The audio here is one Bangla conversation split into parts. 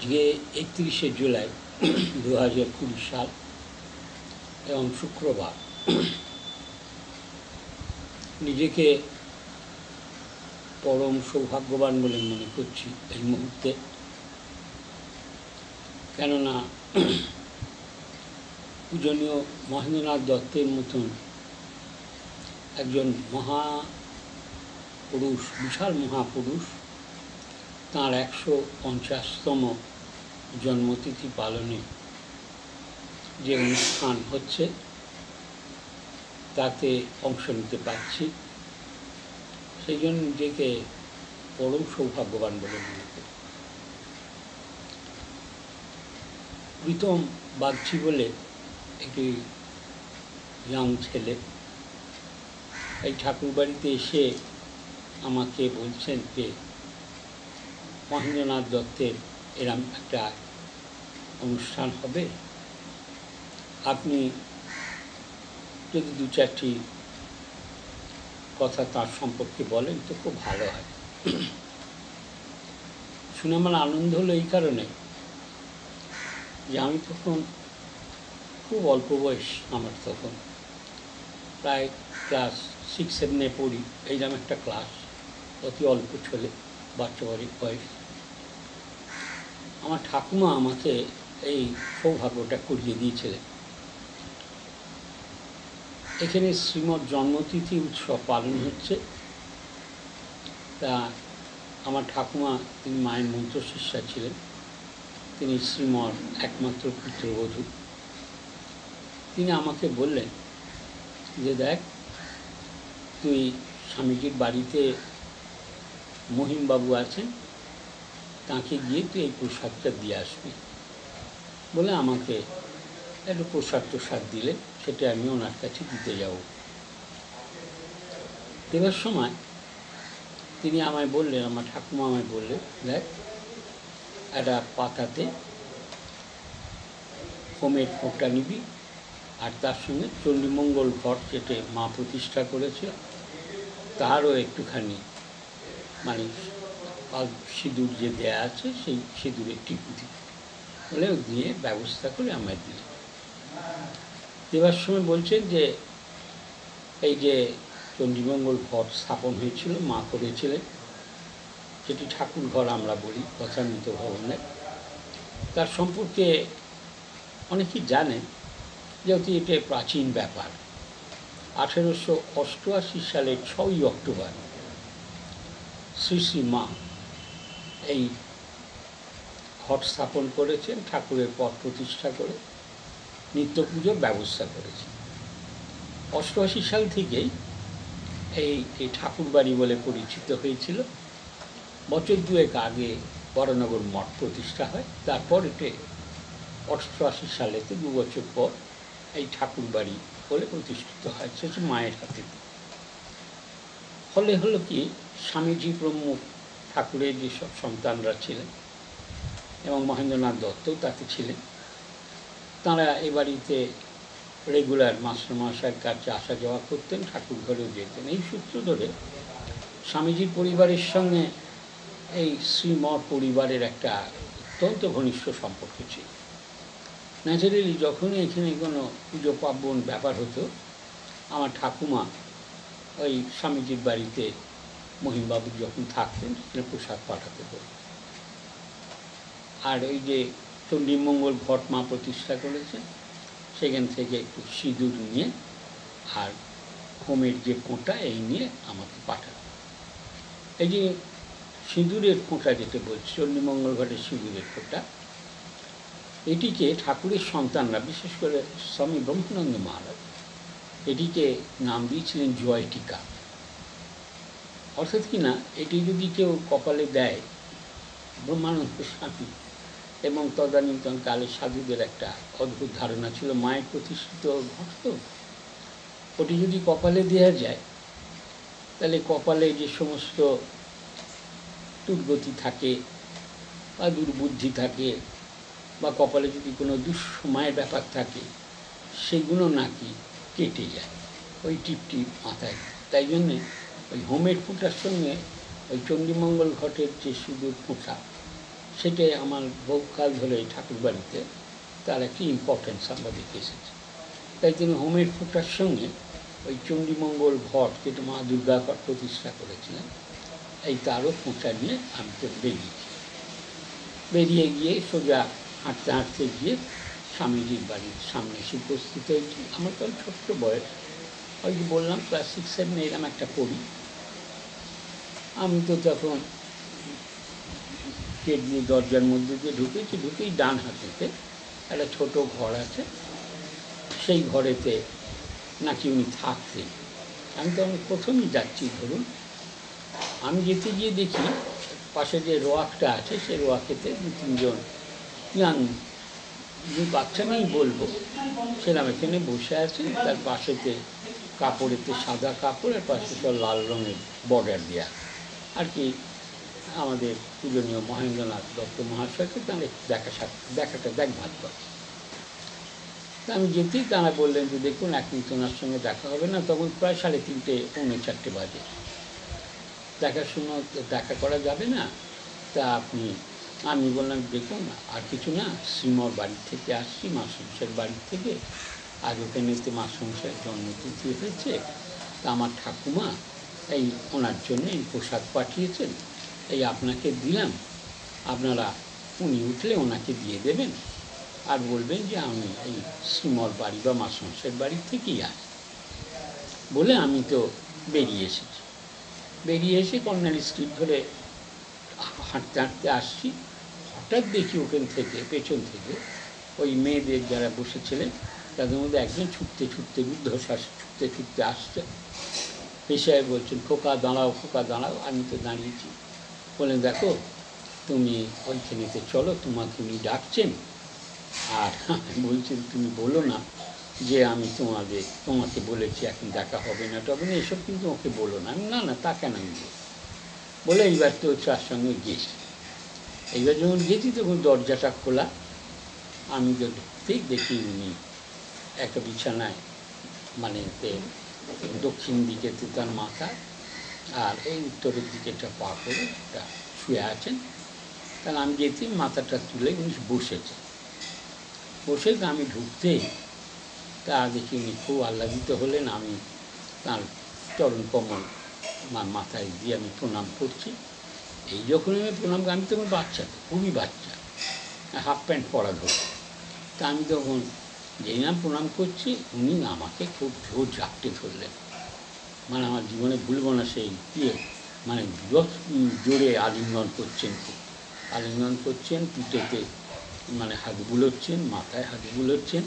আজকে 31শে জুলাই 2020 সাল এবং শুক্রবার। নিজেকে পরম সৌভাগ্যবান বলে মনে করছি এই মুহূর্তে, কেননা পূজনীয় মহেন্দ্রনাথ দত্তের মতন একজন মহাপুরুষ, বিশাল মহাপুরুষ, তাঁর 150তম জন্মতিথি পালনে যে অনুষ্ঠান হচ্ছে তাতে অংশ নিতে পারছি, সেই জন্য নিজেকে পরম সৌভাগ্যবান বলে মনে করি। প্রীতম বাগচি বলে একটি ইয়াং ছেলে এই ঠাকুরবাড়িতে এসে আমাকে বলছেন যে মহেন্দ্রনাথ দত্তের এরম একটা অনুষ্ঠান হবে, আপনি যদি দু চারটি কথা তার সম্পর্কে বলেন তো খুব ভালো হয়। শুনে আমার আনন্দ হলো এই কারণে যে আমি তখন খুব অল্প বয়স, আমার তখন প্রায় ক্লাস 6-7 পড়ি, এইরকম একটা ক্লাস, অতি অল্প ছেলে, বাচ্চা বয়স। আমার ঠাকুমা আমাকে এই সৌভাগ্যটা করিয়ে দিয়েছিলেন। এখানে শ্রীমৎ জন্মতিথি উৎসব পালন হচ্ছে। তা আমার ঠাকুমা, তিনি মায়ের মন্ত্রশিষ্যা ছিলেন, তিনি শ্রীমৎ একমাত্র পুত্রবধূ। তিনি আমাকে বললেন যে দেখ, তুই স্বামীজির বাড়িতে মহিমবাবু আছেন, তাকে গিয়ে তুই এই প্রসাদটা দিয়ে আসবি বলে আমাকে একটু প্রসাদ দিলে সেটা আমি ওনার কাছে দিতে যাব। দেওয়ার সময় তিনি আমায় বললেন, আমার ঠাকুমা আমায় বললেন, দেখ একটা পাতাতে হোমের ফোঁটা নিবি, আর তার সঙ্গে চণ্ডীমঙ্গল ঘট যেটা মা প্রতিষ্ঠা করেছে তারও একটুখানি মানে সিঁদুর যে দেয়া আছে সেই সিঁদুরের টিপু দিবি বলে দিয়ে ব্যবস্থা করে আমায় দিলেন। দেওয়ার সময় বলছেন যে এই যে চণ্ডীমঙ্গল ঘট স্থাপন হয়েছিল, মা করেছিলেন, যেটি ঠাকুর ঘর আমরা বলি কথান্বিত ভবনে, তার সম্পর্কে অনেকেই জানেন, যেহেতু এটা প্রাচীন ব্যাপার। 1888 সালের 6ই অক্টোবর শ্রী শ্রী মা এই ঘট স্থাপন করেছেন, ঠাকুরের পট প্রতিষ্ঠা করে নিত্য পুজোর ব্যবস্থা করেছেন। 88 সাল থেকেই এই ঠাকুরবাড়ি বলে পরিচিত হয়েছিল। বছর দুয়েক আগে বরানগর মঠ প্রতিষ্ঠা হয়, তারপর এটা 88 সালেতে 2 বছর পর এই ঠাকুরবাড়ি বলে প্রতিষ্ঠিত হয়, সেটা মায়ের হাতে। ফলে হলো কি, স্বামীজি প্রমুখ ঠাকুরের যেসব সন্তানরা ছিলেন এবং মহেন্দ্রনাথ দত্তও তাতে ছিলেন, তাঁরা এ বাড়িতে রেগুলার মাস্টারমশাইয়ের কাছে আসা যাওয়া করতেন, ঠাকুর ঘরেও যেতেন। এই সূত্র ধরে স্বামীজির পরিবারের সঙ্গে এই শ্রীমঠ পরিবারের একটা অত্যন্ত ঘনিষ্ঠ সম্পর্ক ছিল। ন্যাচারালি যখনই এখানে কোনো পুজো পার্বণ ব্যাপার হতো, আমার ঠাকুমা ওই স্বামীজির বাড়িতে মহিমবাবু যখন থাকতেন সেখানে প্রসাদ পাঠাতে হতো। আর ওই যে চণ্ডীমঙ্গল ঘট মা প্রতিষ্ঠা করেছে, সেখান থেকে একটু সিঁদুর নিয়ে আর হোমের যে ফোঁটা এই নিয়ে আমাকে পাঠানো। এই যে সিঁদুরের ফোঁটা যেটা বলছি, চণ্ডীমঙ্গল ঘটের সিঁদুরের ফোঁটা, এটিকে ঠাকুরের সন্তানরা, বিশেষ করে স্বামী ব্রহ্মানন্দ মহারাজ, এটিকে নাম দিয়েছিলেন জয় টিকা। অর্থাৎ কি না, এটি যদি কেউ কপালে দেয়, ব্রহ্মানন্দ স্বামী এবং তদানীন্তন কালে সাধুদের একটা অদ্ভুত ধারণা ছিল, মায়ের প্রতিষ্ঠিত ঘট তো, ওটি যদি কপালে দেওয়া যায় তাহলে কপালে যে সমস্ত দুর্গতি থাকে বা দুর্বুদ্ধি থাকে বা কপালে যদি কোনো দুঃসময়ের ব্যাপার থাকে, সেগুলো নাকি কেটে যায় ওই টিপটি মাথায়। তাই জন্যে ওই হোমের ফোঁটার সঙ্গে ওই চণ্ডীমঙ্গল ঘটের যে সিঁদুর ফোঁটা, সেটাই আমার বহুকাল ধরে ঠাকুর বাড়িতে তার একটি ইম্পর্টেন্স আমরা দেখে এসেছি। তাই তিনি হোমের ফোঁটার সঙ্গে ওই চণ্ডীমঙ্গল ঘট যেটা মা দুর্গা প্রতিষ্ঠা করেছিলেন, এই তারও ফোঁটা নিয়ে আমি তো বেরিয়েছি। বেরিয়ে গিয়ে সোজা হাঁটতে হাঁটতে গিয়ে স্বামীজির বাড়ির সামনে এসে উপস্থিত হয়েছি। আমার তো ছোট্ট বয়স, ওই যে বললাম ক্লাস 6-7 এরকম একটা পড়ি। আমি তো তখন গেট দিয়ে দরজার মধ্যে দিয়ে ঢুকেছি, ঢুকেই ডান হাতেতে একটা ছোট ঘর আছে, সেই ঘরেতে নাকি উনি থাকতেন। আমি তো আমি প্রথমেই যাচ্ছি ধরুন, আমি যেতে গিয়ে দেখি পাশে যে রোয়াকটা আছে সেই রোয়াকেতে 2-3 জন ইয়াং বাচ্চা নেই বলবো, সেরকম এখানে বসে আছে। তার পাশেতে কাপড়েতে সাদা কাপড়, আর পাশে সব লাল রঙের বর্ডার দেওয়া আর কি। আমাদের পূজনীয় মহেন্দ্রনাথ দত্ত মহাশয়কে তাহলে দেখাটা দেখভাল করে। তা আমি যেতেই তারা বললেন যে দেখুন এখন তোনার সঙ্গে দেখা হবে না। তখন প্রায় 3:30-4 বাজে। দেখা করা যাবে না। তা আমি বললাম দেখুন আর কিছু না, শ্রীমর বাড়ির থেকে আসছি, মাসমশাইয়ের বাড়ির থেকে। আজ ওখানেতে মাসমশাইয়ের জন্মতিথি হয়েছে, তা আমার ঠাকুমা এই ওনার জন্য এই পোশাক পাঠিয়েছেন, এই আপনাকে দিলাম, আপনারা উনি উঠলে ওনাকে দিয়ে দেবেন, আর বলবেন যে আমি এই শ্রীমর বাড়ি বা মাসমশাইয়ের বাড়ির থেকেই আসি। বলে আমি তো বেরিয়ে এসেছি। বেরিয়ে এসে কর্নাল স্ট্রিট ধরে হাঁটতে হাঁটতে আসছি। হঠাৎ দেখি ওখান থেকে পেছন থেকে ওই মেয়েদের যারা বসেছিলেন তাদের মধ্যে একজন ছুটতে ছুটতে রুদ্ধশ্বাস ছুটতে ছুটতে আসছে। পেশায় বলছেন খোকা দাঁড়াও, খোকা দাঁড়াও। আমি তো দাঁড়িয়েছি। বলেন দেখো তুমি ওইখানেতে চলো, তোমাকে উনি ডাকছেন। আর বলছেন তুমি বলো না যে আমি তোমাকে বলেছি এখন দেখা হবে না তবে না, এসব কিন্তু ওকে বলো না। আমি না তা কেন আমি বলে এইবার তো তার সঙ্গে গেছি। এইবার যখন গেছি তখন দরজাটা খোলা। আমি তো ঢুকতেই দেখি উনি একটা বিছানায় মানে দক্ষিণ দিকেতে তার মাথা, আর এই উত্তরের দিকে একটা পা করে একটা শুয়ে আছেন। তাহলে আমি যেতেই মাথাটা তুলে উনি বসেছে। বসে আমি ঢুকতেই তা দেখি উনি খুব আহ্লাদিত হলেন। আমি তার চরণ কমল আমার মাথায় দিয়ে আমি প্রণাম করছি। এই যখন আমি প্রণাম, আমি তখন বাচ্চা, খুবই বাচ্চা, হাফ প্যান্ট পরা ধরে। তা আমি তখন যেই নাম প্রণাম করছি উনি আমাকে খুব জোর জাপটে ধরলেন। মানে আমার জীবনে ভুলব না সেই মানে জোরে আলিঙ্গন করছেন, খুব আলিঙ্গন করছেন, পিঠেতে মানে হাত বুলোচ্ছেন, মাথায় হাত বুলোচ্ছেন।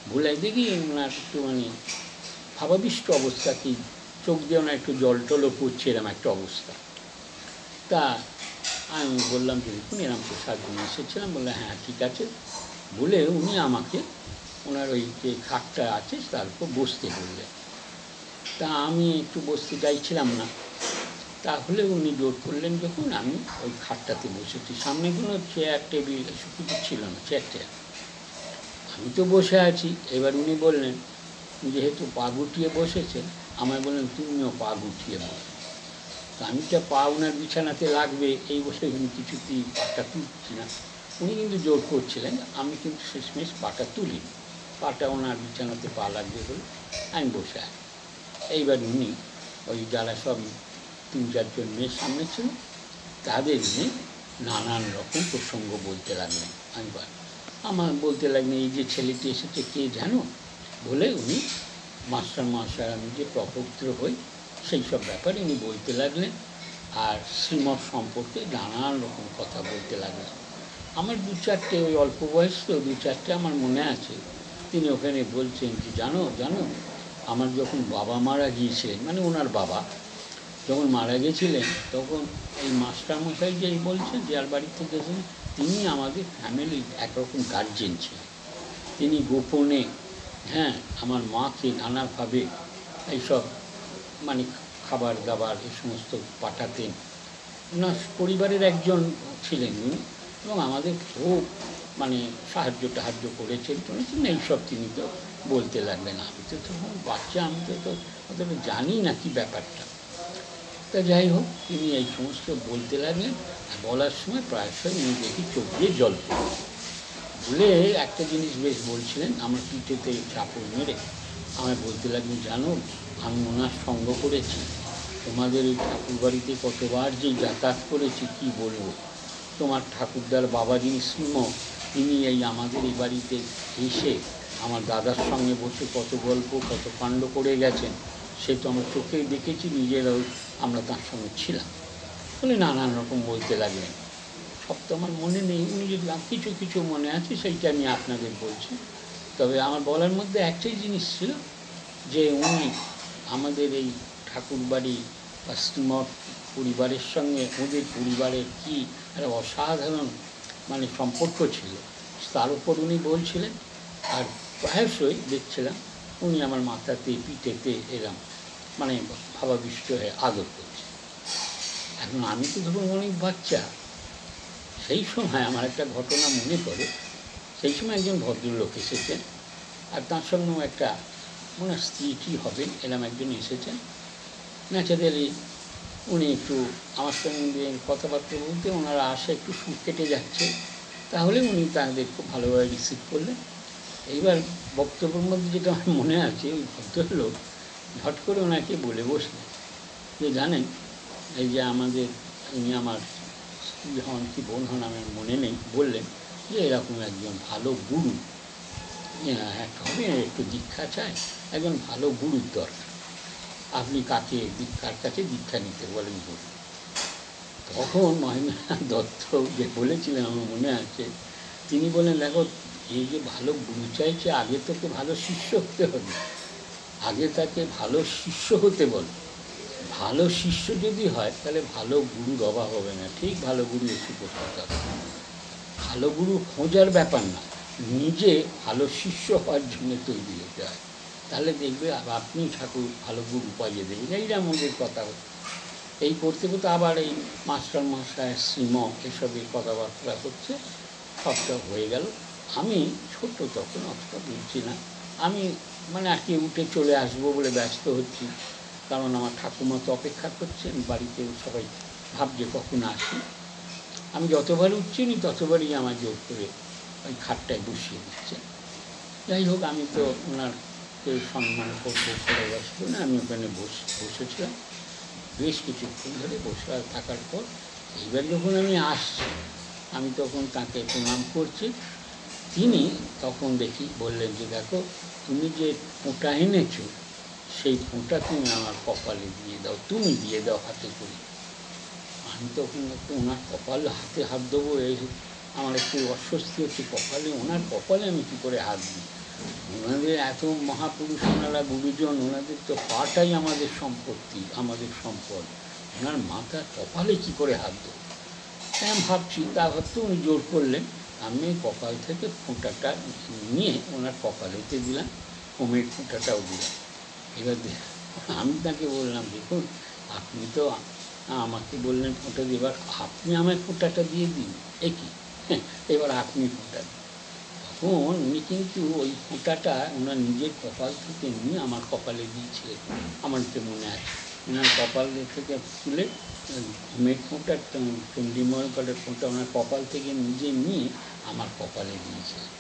ভুলাই দেখি ওনার একটু মানে ভাবাবিষ্ট অবস্থা, কি চোখ দিয়ে ওনার একটু জল টলও পড়ছে, এরম একটা অবস্থা। তা আমি বললাম যে দেখুন এরম প্রসাদ নিয়ে এসেছিলাম। বললে হ্যাঁ ঠিক আছে। বলে উনি আমাকে ওনার ওই যে খাটটা আছে তার উপর বসতে বললেন। তা আমি একটু বসতে চাইছিলাম না, তাহলে উনি জোর করলেন যখন আমি ওই খাটটাতে বসেছি। সামনে কোনো চেয়ার টেবিল এসব কিছু ছিল না, চেয়ার। আমি তো বসে আছি। এবার উনি বললেন যেহেতু পা গুটিয়ে বসেছেন, আমায় বললেন তুমিও পা গুটিয়ে বসো। তা আমি তো পা ওনার বিছানাতে লাগবে এই বসে উনি কিছুতেই পাটা তুলছি না। উনি কিন্তু জোর করছিলেন, আমি কিন্তু শেষমেশ পাটা তুলিনি। পাটা ওনার বিছানাতে পা লাগবে বলে আমি বসে আছি। এইবার উনি ওই যারা সব 3-4 জন মেয়ের সামনে ছিল তাদের নিয়ে নানান রকম প্রসঙ্গ বলতে লাগলেন। আমার বলতে লাগলেন এই যে ছেলেটি এসেছে কে জানো, বলে উনি মাস্টার মহাশয় আমি যে প্রপৌত্র হই সেই সব ব্যাপারে উনি বলতে লাগলেন। আর শ্রীমঠ সম্পর্কে নানান রকম কথা বলতে লাগলেন। আমার 2-4টে ওই অল্প বয়স তো 2-4টে আমার মনে আছে। তিনি ওখানে বলছেন যে জানো আমার যখন বাবা মারা গিয়েছিলেন, মানে ওনার বাবা যখন মারা গেছিলেন তখন এই মাস্টারমশাই যেই বলছেন যার বাড়ি থেকে এসেছেন তিনি আমাদের ফ্যামিলির একরকম গার্জেন ছিলেন। তিনি গোপনে আমার মাকে নানাভাবে এইসব মানে খাবার দাবার এই সমস্ত পাঠাতেন। ওনার পরিবারের একজন ছিলেন উনি, এবং আমাদের খুব মানে সাহায্য করেছেন এইসব তিনি তো বলতে লাগলেন। আমি তো তখন বাচ্চা, আমি তো অতটা জানি না কি ব্যাপারটা। তা যাই হোক, তিনি এই সমস্ত বলতে লাগলেন। আর বলার সময় প্রায়শই উনি দেখি চোখ দিয়ে জল পড়ে বলে একটা জিনিস বেশ বলছিলেন, আমার পিঠেতে চাপড় মেরে আমায় বলতে লাগলেন, জানো আমি ওনার সঙ্গ করেছি, তোমাদের এই ঠাকুর বাড়িতে কতবার যে যাতায়াত করেছি কি বলবো। তোমার ঠাকুরদার বাবা যিনি শ্রীম, তিনি এই আমাদের এই বাড়িতে এসে আমার দাদার সঙ্গে বসে কত গল্প কত কাণ্ড করে গেছেন, সে তো আমরা চোখেই দেখেছি, নিজেরাও আমরা তার সঙ্গে ছিলাম বলে নানান রকম বলতে লাগলেন। সব তো আমার মনে নেই, উনি যদি কিছু কিছু মনে আছে সেইটা আমি আপনাদের বলছি। তবে আমার বলার মধ্যে একটাই জিনিস ছিল যে উনি আমাদের এই ঠাকুরবাড়ি বা শ্রীমঠ পরিবারের সঙ্গে ওদের পরিবারের কী একটা অসাধারণ মানে সম্পর্ক ছিল, তার উপর উনি বলছিলেন। আর প্রায়শই দেখছিলাম উনি আমার মাথাতে পিঠেতে এলাম মানে ভাবাবিষ্ট হয়ে আদর করছে। এখন আমি তো ধরুন অনেক বাচ্চা, সেই সময় আমার একটা ঘটনা মনে পড়ে। সেই সময় একজন ভদ্রলোক এসেছেন, আর তার সঙ্গেও একটা ওনার স্ত্রীটি হবেন এরম একজন এসেছেন। ন্যাচারালি উনি একটু আমার সঙ্গে কথাবার্তা বলতে ওনারা আসে একটু সুর কেটে যাচ্ছে, তাহলে উনি তাদের খুব ভালোভাবে রিসিভ করলেন। এইবার বক্তব্যের মধ্যে যেটা আমার মনে আছে, ওই ভদ্রলোক ঝট করে ওনাকে বলে বসলেন যে জানেন এই যে আমাদের উনি আমার স্ত্রী হন কি বোন হন আমার মনে নেই, বললেন যে এরকম একজন ভালো গুরু হবে, একটু দীক্ষা চায়, একজন ভালো গুরুর দরকার, আপনি কাকে কার কাছে দীক্ষা নিতে বলেন বলুন। তখন মহেন্দ্রনাথ দত্ত যে বলেছিলেন আমার মনে আছে, তিনি বলেন দেখো এই যে ভালো গুরু চাইছে আগে তোকে ভালো শিষ্য হতে হবে, আগে তাকে ভালো শিষ্য হতে বল, ভালো শিষ্য যদি হয় তাহলে ভালো গুরুর অভাব হবে না। ঠিক ভালো গুরু এসে উপস্থিত হবে, ভালো গুরু খোঁজার ব্যাপার না, নিজে ভালো শিষ্য হওয়ার জন্য তৈরি হতে হয়, তাহলে দেখবে আপনি ঠাকুর ভালো গুরু পাইয়ে দেবেন। এইটা আমাদের কথা হচ্ছে। এই করতে করতে আবার এই মাস্টার মশাই শ্রীম এসবের কথাবার্তা হচ্ছে, সবটা হয়ে গেল। আমি ছোট তখন অতটা বুঝছি না, আমি মানে আর কি উঠে চলে আসবো বলে ব্যস্ত হচ্ছি, কারণ আমার ঠাকুমা তো অপেক্ষা করছেন বাড়িতে, সবাই ভাবছে কখন আসি। আমি যতবার উঠছি নি ততবারই আমার জোর করে ওই খাটটায় বসিয়ে দিচ্ছে। যাই হোক, আমি তো ওনার কেউ সম্মান করবো করে বসবো না, আমি ওখানে বসেছিলাম বেশ কিছুক্ষণ ধরে বসে থাকার পর এইবার যখন আমি আসছি, আমি তখন তাকে প্রণাম করছি। তিনি তখন দেখি বললেন যে দেখো তুমি যে ফোঁটা এনেছো সেই ফোঁটা তুমি আমার কপালে দিয়ে দাও, তুমি দিয়ে দাও হাতে করে। আমি তখন একটু ওনার কপালে হাতে হাত দেবো, এই আমার একটু অস্বস্তি হচ্ছে, কপালে ওনার কপালে আমি কী করে হাত দিই। ওনাদের এত মহাপুরুষ, ওনারা গুরুজন, ওনাদের তো পাটাই আমাদের সম্পত্তি, আমাদের সম্পদ, ওনার মাথার কপালে কী করে হাত দেবো। আমি ভাবছি, তা ভাবতে উনি জোর করলেন, আমি কপাল থেকে ফোঁটাটা নিয়ে ওনার কপালেতে দিলাম, হোমের ফোঁটাটাও দিলাম। এবার আমি তাকে বললাম দেখুন আপনি তো আমাকে বললেন ফোঁটা দিয়ে, এবার আপনি আমায় ফোঁটাটা দিয়ে দিন, একই এবার আপনি ফোঁটা দিন। তখন উনি কিন্তু ওই ফোঁটাটা ওনার নিজের কপাল থেকে নিয়ে আমার কপালে দিয়েছিলেন, আমার তো মনে আছে। ওনার কপাল থেকে তুলে মেঘ ফোঁটা চণ্ডীমঙ্গলের ফোঁটা ওনার কপাল থেকে নিজে নিয়ে আমার কপালে দিয়েছিলেন।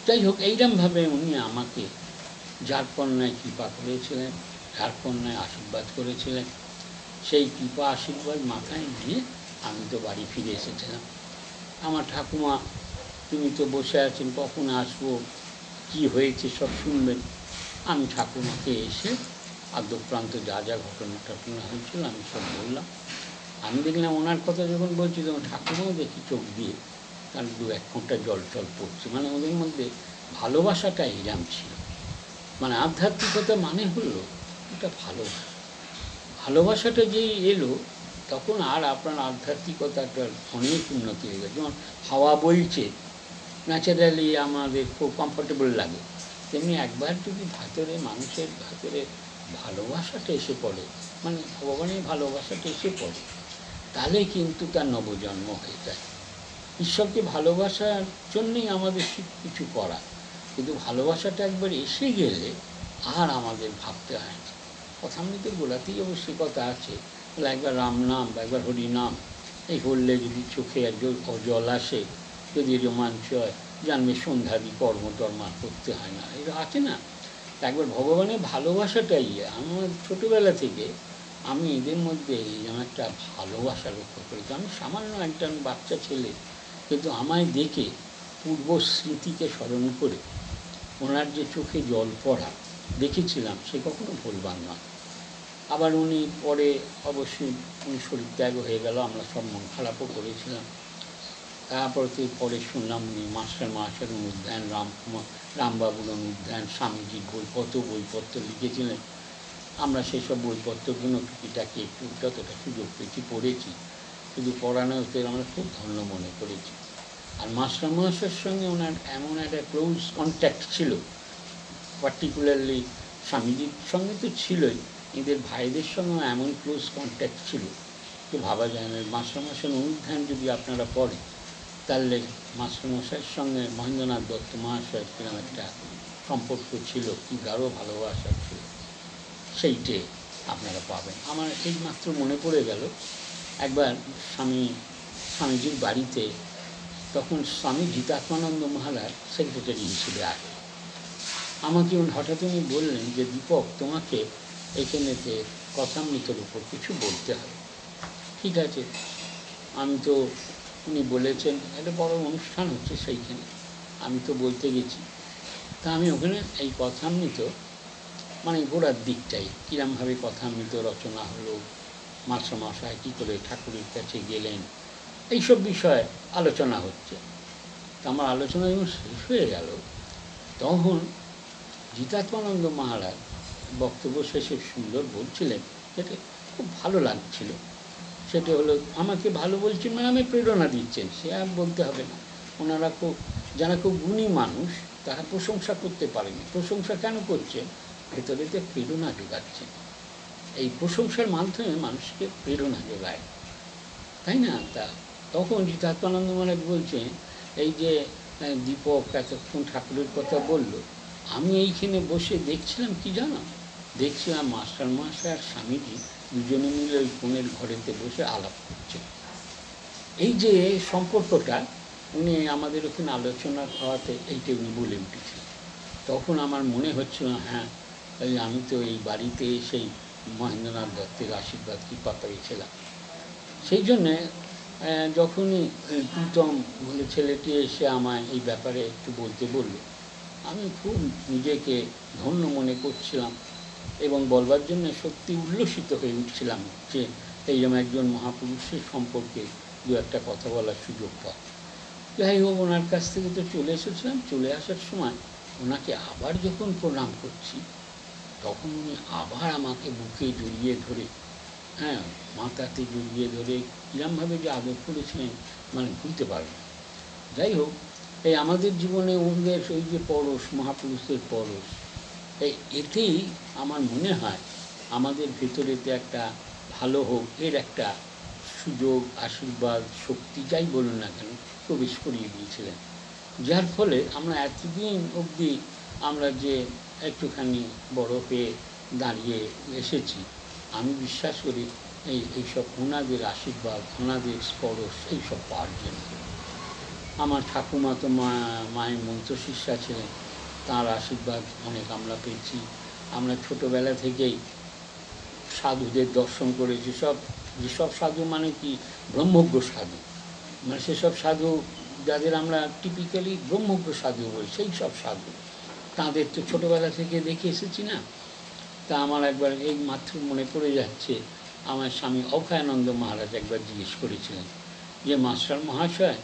যাই হোক, এইরকমভাবে উনি আমাকে যার কন্যায় কৃপা করেছিলেন, যার কন্যায় আশীর্বাদ করেছিলেন, সেই কৃপা আশীর্বাদ মাথায় নিয়ে আমি তো বাড়ি ফিরে এসেছিলাম। আমার ঠাকুমা তিনি তো বসে আছেন, কখন আসবো কি হয়েছে সব শুনবেন। আমি ঠাকুমাকে এসে আদ্যপ্রান্ত যা যা ঘটনা হয়েছিল আমি সব বললাম। আমি দেখলাম ওনার কথা যখন বলছি তখন ঠাকুমাও দেখি চোখ দিয়ে তার দু এক ফোঁটা জল পড়ছে, মানে ওদের মধ্যে ভালোবাসাটা এরাম ছিল। মানে আধ্যাত্মিকতা মানে হলো এটা ভালোবাসা, ভালোবাসাটা যেই এলো তখন আর আপনার আধ্যাত্মিকতাটার অনেক উন্নতি হয়ে গেছে। যেমন হাওয়া বইছে, ন্যাচারালি আমাদের খুব কমফোর্টেবল লাগে, তেমনি একবার যদি মানুষের ভেতরে ভালোবাসাটা এসে পড়ে, মানে ভগবানের ভালোবাসাটা এসে পড়ে, তাহলে কিন্তু তার নবজন্ম হয়ে যায়। ঈশ্বরকে ভালোবাসার জন্যই আমাদের কিছু করা, কিন্তু ভালোবাসাটা একবার এসে গেলে আর আমাদের ভাবতে হয় না। কথামৃতের গোড়াতেই অবশ্যই কথা আছে বলে একবার রাম নাম বা একবার হরি নাম এই করলে যদি চোখে একজন জল আসে, যদি রোমাঞ্চ হয়, জানবে সন্ধ্যাদি কর্ম আর করতে হয় না। এটা আছে না, একবার ভগবানের ভালোবাসাটাই আমার ছোটোবেলা থেকে আমি এদের মধ্যে যেন একটা ভালোবাসা লক্ষ্য করেছি। আমি সামান্য একজন বাচ্চা ছেলে, কিন্তু আমায় দেখে পূর্ব স্মৃতিকে স্মরণ করে ওনার যে চোখে জল পড়া দেখেছিলাম, সে কখনো ভুলবার নয়। আবার উনি পরে অবশ্যই উনি শরীর ত্যাগ হয়ে গেল, আমরা সব মন খারাপও করেছিলাম। তারপরে পরে শুনলাম উনি মাস্টার অনুধ্যান, রামবাবুর অনুধ্যান, স্বামীজির বই, কত বইপত্র লিখেছিলেন। আমরা সেই সব বইপত্রগুলো টুকিটাকে একটু যতটা সুযোগ পেয়েছি পড়েছি, শুধু পড়ানোতে আমরা খুব ধন্য মনে করেছি। আর মাস্টারের সঙ্গে ওনার এমন একটা ক্লোজ কন্ট্যাক্ট ছিল, পার্টিকুলারলি স্বামীজির সঙ্গে তো ছিলই, এদের ভাইদের সঙ্গেও এমন ক্লোজ কন্ট্যাক্ট ছিল যে ভাবা যায় না। মাস্টারমশাইয়ের অনুধ্যান যদি আপনারা পড়েন, তাহলে মাস্টারমশাইয়ের সঙ্গে মহেন্দ্রনাথ দত্ত মহাশয়ের কিরম একটা সম্পর্ক ছিল, কি গাঢ় ভালোবাসা ছিল, সেইটে আপনারা পাবেন। আমার এইমাত্র মনে পড়ে গেল, একবার স্বামীজির বাড়িতে, তখন স্বামী জিতাত্মানন্দ মহারাজ সেক্রেটারি হিসেবে আসে। আমাকে হঠাৎ উনি বললেন যে দীপক, তোমাকে এখানেতে কথামৃতের উপর কিছু বলতে হবে। ঠিক আছে, আমি তো, উনি বলেছেন একটা বড় অনুষ্ঠান হচ্ছে সেইখানে, আমি তো বলতে গেছি। তা আমি ওখানে এই কথামৃত মানে গোড়ার দিকটাই, কীরমভাবে কথামৃত রচনা হলো, মাস্টারমশাই কী করে ঠাকুরের কাছে গেলেন, এইসব বিষয়ে আলোচনা হচ্ছে। তা আমার আলোচনা যখন শেষ হয়ে গেল, তখন জিতাত্মানন্দ মহারাজ বক্তব্য শেষে সুন্দর বলছিলেন, যেটা খুব ভালো লাগছিল। সেটা হলো, আমাকে ভালো বলছেন মানে আমি প্রেরণা দিচ্ছেন, সে আর বলতে হবে না। ওনারা যারা খুব গুণী মানুষ, তারা প্রশংসা করতে পারেনি। প্রশংসা কেন করছেন? ভেতরেতে প্রেরণা যোগাচ্ছেন। এই প্রশংসার মাধ্যমে মানুষকে প্রেরণা যোগায়, তাই না? তা তখন জিতাত্মানন্দ মহারাজ বলছেন, এই যে দীপক এতক্ষণ ঠাকুরের কথা বলল, আমি এইখানে বসে দেখছিলাম কি জানো, দেখছিলাম মাস্টারমশাই আর স্বামীজি দুজনে মিলে ওই কোণের ঘরেতে বসে আলাপ করছে। এই যে সম্পর্কটা উনি আমাদের ওখানে আলোচনা হওয়াতে এইটা উনি বলে উঠেছিলেন। তখন আমার মনে হচ্ছিল, হ্যাঁ, আমি তো এই বাড়িতে সেই মহেন্দ্রনাথ দত্তের আশীর্বাদ কৃপা পেয়েছিলাম। সেই জন্যে যখনই প্রীতম বলে ছেলেটি এসে আমায় এই ব্যাপারে একটু বলতে বলল, আমি খুব নিজেকে ধন্য মনে করছিলাম এবং বলবার জন্য সত্যি উল্লসিত হয়ে উঠছিলাম যে এইরকম একজন মহাপুরুষের সম্পর্কে দু একটা কথা বলার সুযোগ পাওয়া। যাই হোক, ওনার কাছ থেকে তো চলে এসেছিলাম। চলে আসার সময় ওনাকে আবার যখন প্রণাম করছি, তখন উনি আবার আমাকে বুকে জড়িয়ে ধরে, হ্যাঁ, মাথাতে জড়িয়ে ধরে কীরমভাবে যে আদর করেছিলেন মানে ভুলতে পারব না। যাই হোক, এই আমাদের জীবনে ওদের ওই যে পরশ, মহাপুরুষের পরশ, এতেই আমার মনে হয় আমাদের ভেতরেতে একটা ভালো হোক এর একটা সুযোগ, আশীর্বাদ, শক্তি যাই বলুন না কেন প্রবেশ করিয়ে দিয়েছিলেন। যার ফলে আমরা এতদিন অবধি আমরা যে একটুখানি বড় হয়ে দাঁড়িয়ে এসেছি, আমি বিশ্বাস করি এইসব ওনাদের আশীর্বাদ, ওনাদের স্পর্শ, এইসব পাওয়ার জন্য। আমার ঠাকুমা তো মায়ের মন্ত্রশিষ্যা ছিলেন, তাঁর আশীর্বাদ অনেক আমরা পেয়েছি। আমরা ছোটোবেলা থেকেই সাধুদের দর্শন করেছি। যেসব সাধু মানে কি, ব্রহ্মজ্ঞ সাধু, মানে সেসব সাধু যাদের আমরা টিপিক্যালি ব্রহ্মজ্ঞ সাধু বলি, সেই সব সাধু তাঁদের তো ছোটোবেলা থেকে দেখে এসেছি না। তা আমার একবার এই মাত্র মনে পড়ে যাচ্ছে, আমার স্বামী অভয়ানন্দ মহারাজ একবার জিজ্ঞেস করেছিলেন যে মাস্টার মহাশয়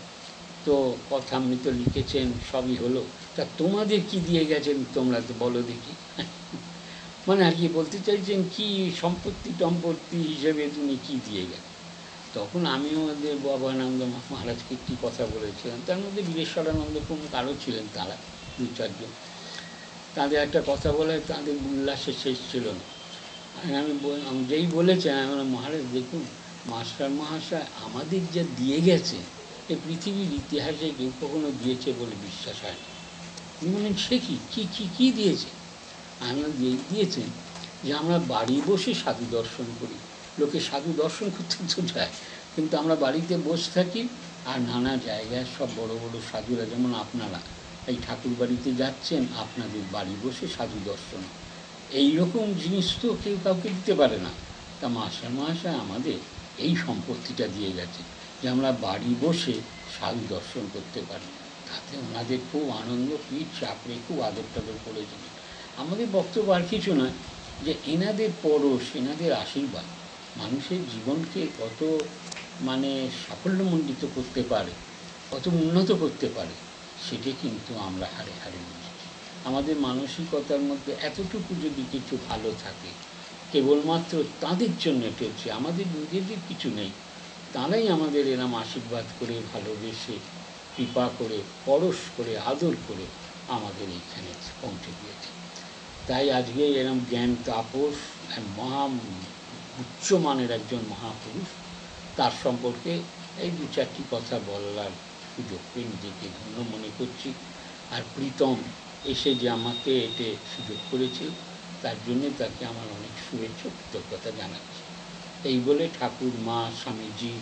তো কথামৃত লিখেছেন, সবই হলো, তা তোমাদের কি দিয়ে গেছেন তোমরা তো বলো দেখি। মানে আর কি বলতে চাইছেন, কি সম্পত্তি হিসেবে তুমি কি দিয়ে গেছেন। তখন আমিও ওদের অভয়ানন্দ মহারাজকে একটি কথা বলেছিলাম। তার মধ্যে বীরেশ্বরানন্দ প্রমুখ আরও ছিলেন, তারা দু চারজন। তাদের একটা কথা বলে তাদের উল্লাসে শেষ ছিল না। আমি যেই বলেছেন, আমি বললাম, মহারাজ দেখুন, মাস্টার মহাশয় আমাদের যা দিয়ে গেছে, এই পৃথিবীর ইতিহাসে কেউ কখনো দিয়েছে বলে বিশ্বাস হয় না। উনি বলেন, সে কী দিয়েছে? আমি দিয়েছেন যে আমরা বাড়ি বসে সাধু দর্শন করি, লোকে সাধু দর্শন করতে তো যায়, কিন্তু আমরা বাড়িতে বসে থাকি আর নানা জায়গায় সব বড় বড় সাধুরা, যেমন আপনারা এই ঠাকুর বাড়িতে যাচ্ছেন, আপনাদের বাড়ি বসে সাধু দর্শন, এই রকম জিনিস তো কেউ কাউকে দিতে পারে না। তা মাস্টারমহাশয় আমাদের এই সম্পত্তিটা দিয়ে গেছে যে আমরা বাড়ি বসে সাধু দর্শন করতে পারি। তাতে ওনাদের খুব আনন্দ, পিঠ চাপড়ে খুব আদর টাদর করেছিলেন। আমাদের বক্তব্য আর কিছু নয়, যে এনাদের পরশ, এনাদের আশীর্বাদ মানুষের জীবনকে কত সাফল্যমণ্ডিত করতে পারে, কত উন্নত করতে পারে, সেটা কিন্তু আমরা হারে হারে বুঝেছি। আমাদের মানসিকতার মধ্যে এতটুকু যদি কিছু ভালো থাকে, কেবলমাত্র তাদের জন্য চলছে, আমাদের নিজেদের কিছু নেই, তারাই আমাদের এরম আশীর্বাদ করে, ভালোবেসে, কৃপা করে, পরশ করে, আদর করে আমাদের এইখানে পৌঁছে দিয়েছে। তাই আজকে এরম জ্ঞান তাপস, উচ্চমানের একজন মহাপুরুষ, তার সম্পর্কে এই দু চারটি কথা বলার সুযোগ পেয়ে নিজেকে ধন্য মনে করছি। আর প্রীতম এসে যে আমাকে এতে সুযোগ করেছে, তার জন্যে তাকে আমার অনেক শুভেচ্ছা, কৃতজ্ঞতা জানাচ্ছি। এই বলে ঠাকুর, মা, স্বামীজি,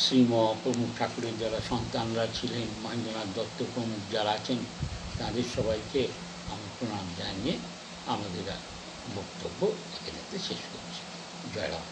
শ্রীম প্রমুখ ঠাকুরের যারা সন্তানরা ছিলেন, মহেন্দ্রনাথ দত্ত প্রমুখ যারা আছেন, তাদের সবাইকে আমি প্রণাম জানিয়ে আমাদের বক্তব্য এখানে শেষ করছি। জয় রাম।